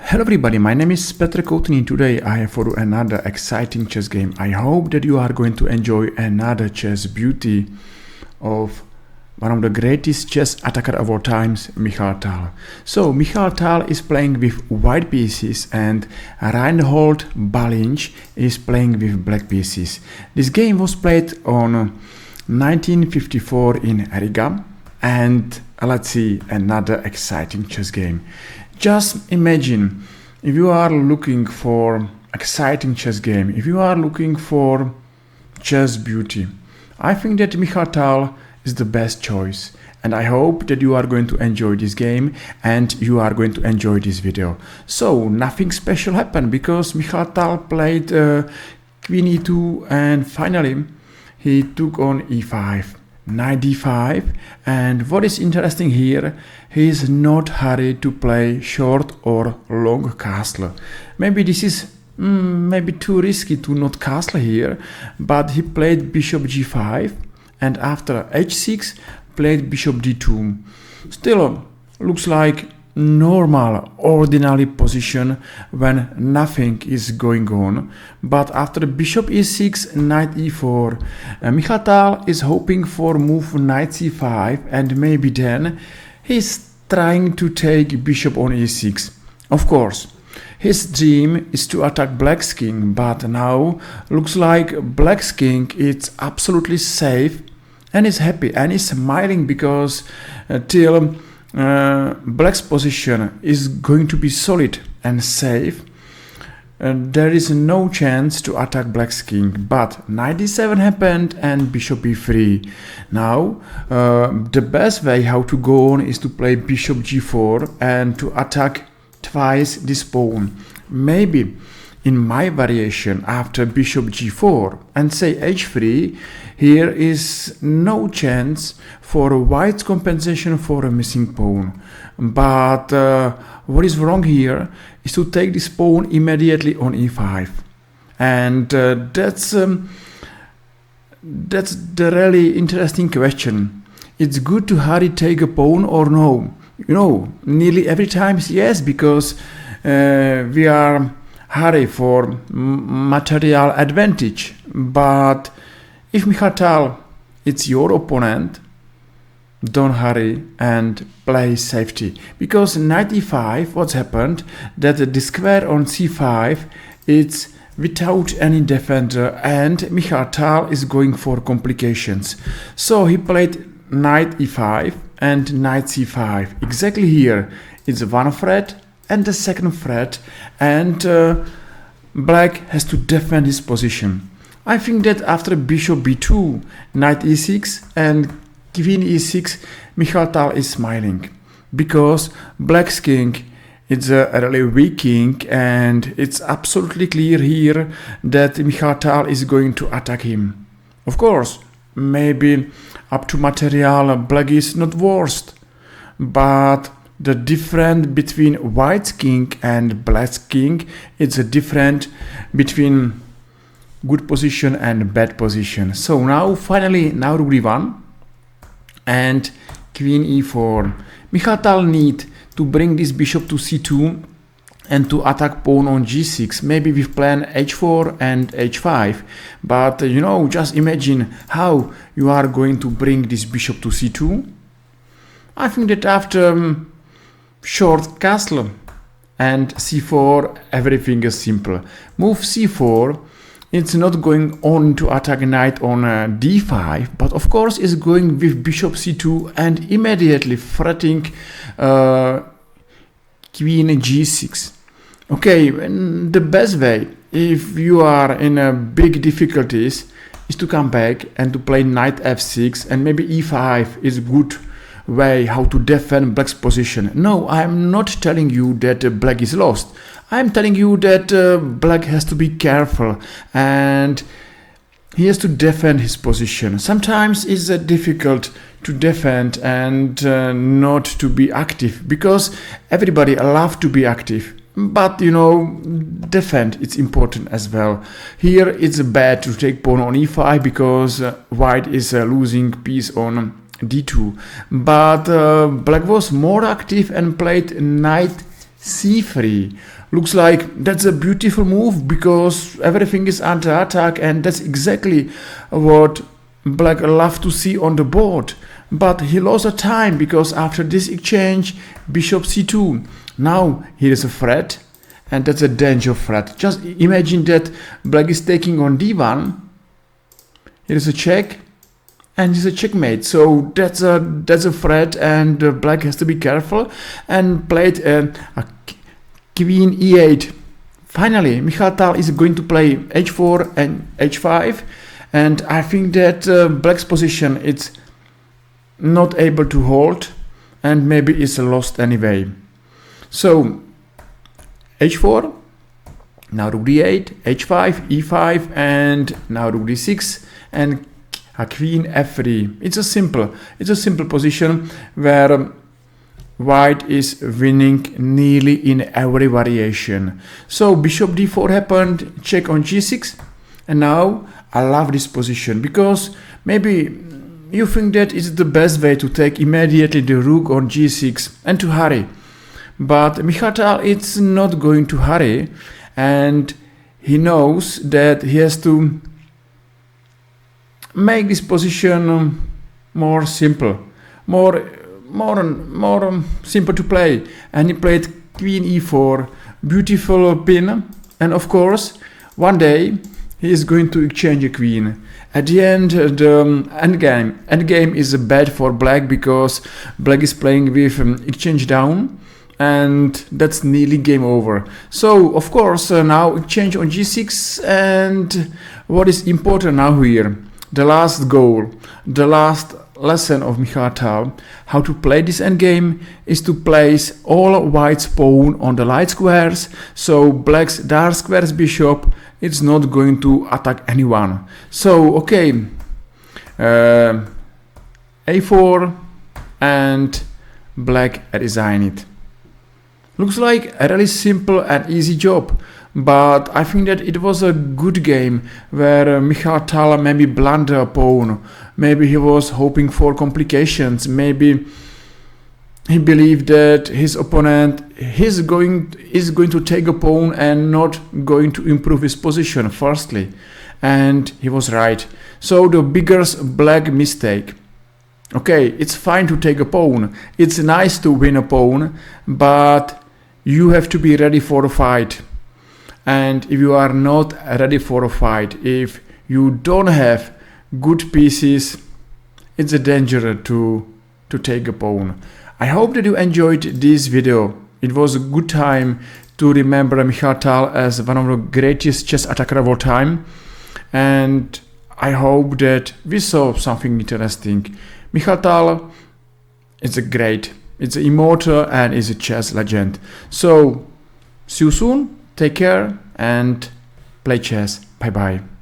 Hello everybody, my name is Petr Koutný. Today I have for you another exciting chess game. I hope that you are going to enjoy another chess beauty of one of the greatest chess attacker of all times, Mikhail. So Mikhail is playing with white pieces and Reinhold Balinch is playing with black pieces. This game was played on 1954 in Riga, and let's see another exciting chess game. Just imagine if you are looking for exciting chess game, if you are looking for chess beauty, I think that Mikhail is the best choice, and I hope that you are going to enjoy this game and you are going to enjoy this video. So nothing special happened because Mikhail played Queen e2 and finally he took on e5. Knight d5, and what is interesting here, he is not hurried to play short or long castle. Maybe this is maybe too risky to not castle here, but he played bishop g5 and after h6 played bishop d2. Still looks like normal ordinary position when nothing is going on, but after bishop e6 knight e4 Mikhail is hoping for move knight c5, and maybe then he's trying to take bishop on e6. Of course his dream is to attack black's king, but now looks like black's king is absolutely safe and is happy and is smiling because till black's position is going to be solid and safe. There is no chance to attack black's king, but knight d7 happened and bishop e3. Now the best way how to go on is to play bishop g4 and to attack twice this pawn. Maybe in my variation after bishop g4 and say h3, here is no chance for white's compensation for a missing pawn. But what is wrong here is to take this pawn immediately on e5, and that's the really interesting question. It's good to hurry take a pawn or no? You know, nearly every time yes, because we are hurry for material advantage. But if Mikhail, it's your opponent, don't hurry and play safety, because knight e5, what's happened that the square on c5 it's without any defender and Mikhail is going for complications. So he played knight e5 and knight c5. Exactly here it's one threat and the second threat, and black has to defend his position. I think that after bishop b2, knight e6 and queen e6, Mikhail is smiling because black's king is a really weak king, and it's absolutely clear here that Mikhail is going to attack him. Of course, maybe up to material black is not worst, but the difference between white's king and black's king is a difference between good position and bad position. So now finally rook d1 and queen e4. Mikhail need to bring this bishop to c2 and to attack pawn on g6, maybe with plan h4 and h5. But you know, just imagine how you are going to bring this bishop to c2. I think that after short castle and c4 everything is simple. Move c4, it's not going on to attack knight on d5, but of course is going with bishop c2 and immediately threatening queen g6. Okay, the best way if you are in big difficulties is to come back and to play knight f6, and maybe e5 is good way how to defend black's position. No, I'm not telling you that black is lost. I'm telling you that black has to be careful and he has to defend his position. Sometimes it's difficult to defend and not to be active, because everybody loves to be active. But you know, defend, it's important as well. Here it's bad to take pawn on e5 because white is losing piece on d2. But black was more active and played knight c3. Looks like that's a beautiful move because everything is under attack, and that's exactly what black love to see on the board. But he lost a time because after this exchange, bishop c2. Now here is a threat, and that's a danger threat. Just imagine that black is taking on d1. Here is a check, and it's a checkmate. So that's a threat, and black has to be careful, and played a queen e8. Finally, Mikhail Tal is going to play h4 and h5, and I think that black's position is not able to hold, and maybe it's lost anyway. So h4, now rook d8, h5, e5, and now rook d6, and a queen f3. It's a simple position where white is winning nearly in every variation. So bishop d4 happened, check on g6, and now I love this position because maybe you think that it's the best way to take immediately the rook on g6 and to hurry. But Mikhail Tal is not going to hurry, and he knows that he has to make this position more simple, more simple to play. And he played queen e4, beautiful pin, and of course one day he is going to exchange a queen. At the end, the endgame is bad for black because black is playing with exchange down, and that's nearly game over. So of course now exchange on g6, and what is important now here, the last goal, the last lesson of Mikhail Tal, how to play this endgame, is to place all white's pawn on the light squares, so black's dark squares bishop it's not going to attack anyone. So okay, a4, and black resign it. Looks like a really simple and easy job, but I think that it was a good game where Mikhail Tal maybe blundered a pawn. Maybe he was hoping for complications. Maybe he believed that his opponent is going to take a pawn and not going to improve his position firstly, and he was right. So the biggest black mistake. Okay, it's fine to take a pawn. It's nice to win a pawn, but you have to be ready for a fight. And if you are not ready for a fight, if you don't have good pieces, it's a danger to take a pawn. I hope that you enjoyed this video. It was a good time to remember Mikhail Tal as one of the greatest chess attackers of all time. And I hope that we saw something interesting. Mikhail Tal is it's an immortal and is a chess legend. So see you soon, take care and play chess. Bye bye.